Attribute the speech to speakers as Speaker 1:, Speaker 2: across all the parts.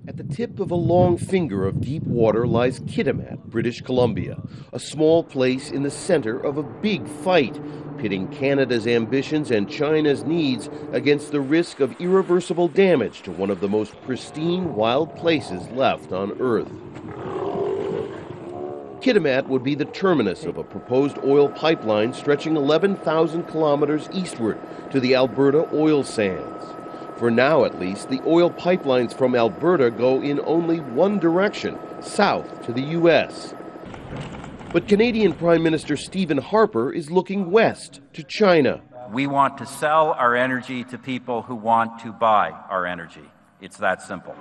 Speaker 1: At the tip of a long finger of deep water lies Kitimat, British Columbia, a small place in the center of a big fight, pitting Canada's ambitions and China's needs against the risk of irreversible damage to one of the most pristine wild places left on Earth. Kitimat would be the terminus of a proposed oil pipeline stretching 11,000 kilometers eastward to the Alberta oil sands. For now, at least, the oil pipelines from Alberta go in only one direction, south to the U.S. But Canadian Prime Minister Stephen Harper is looking west to China.
Speaker 2: We want to sell our energy to people who want to buy our energy. It's that simple.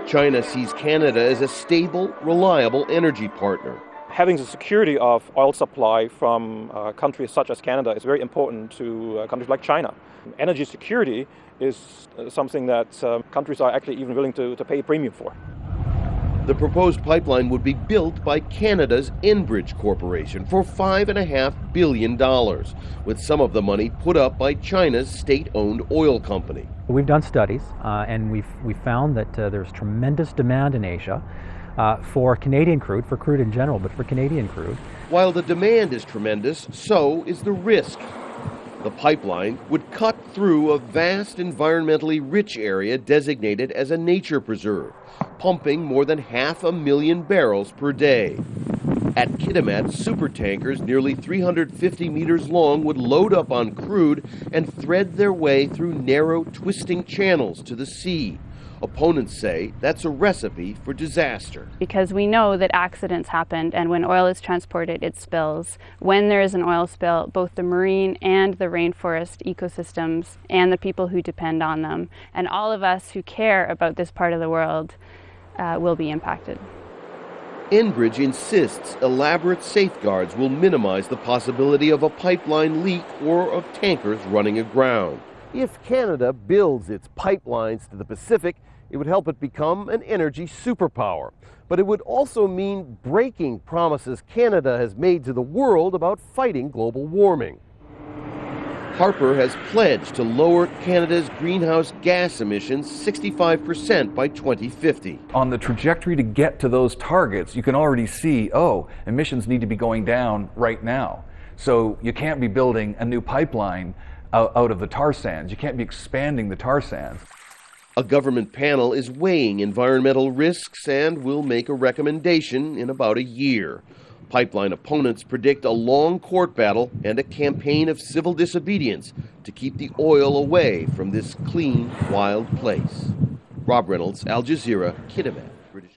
Speaker 1: China sees Canada as a stable, reliable energy partner.
Speaker 3: Having the security of oil supply from countries such as Canada is very important to countries like China. Energy security is something that countries are actually even willing to pay a premium for.
Speaker 1: The proposed pipeline would be built by Canada's Enbridge Corporation for $5.5 billion, with some of the money put up by China's state-owned oil company.
Speaker 4: We've done studies, and we've found that there's tremendous demand in Asia for Canadian crude, for crude in general, but for Canadian crude.
Speaker 1: While the demand is tremendous, so is the risk. The pipeline would cut through a vast environmentally rich area designated as a nature preserve, pumping more than 500,000 barrels per day. At Kitimat, supertankers nearly 350 meters long would load up on crude and thread their way through narrow, twisting channels to the sea. Opponents say that's a recipe for disaster.
Speaker 5: Because we know that accidents happen, and when oil is transported, it spills. When there is an oil spill, both the marine and the rainforest ecosystems and the people who depend on them, and all of us who care about this part of the world will be impacted.
Speaker 1: Enbridge insists elaborate safeguards will minimize the possibility of a pipeline leak or of tankers running aground. If Canada builds its pipelines to the Pacific, it would help it become an energy superpower. But it would also mean breaking promises Canada has made to the world about fighting global warming. Harper has pledged to lower Canada's greenhouse gas emissions 65% by 2050.
Speaker 6: On the trajectory to get to those targets, you can already see, emissions need to be going down right now. So you can't be building a new pipeline out of the tar sands. You can't be expanding the tar sands.
Speaker 1: A government panel is weighing environmental risks and will make a recommendation in about a year. Pipeline opponents predict a long court battle and a campaign of civil disobedience to keep the oil away from this clean, wild place. Rob Reynolds, Al Jazeera, Kitimat, British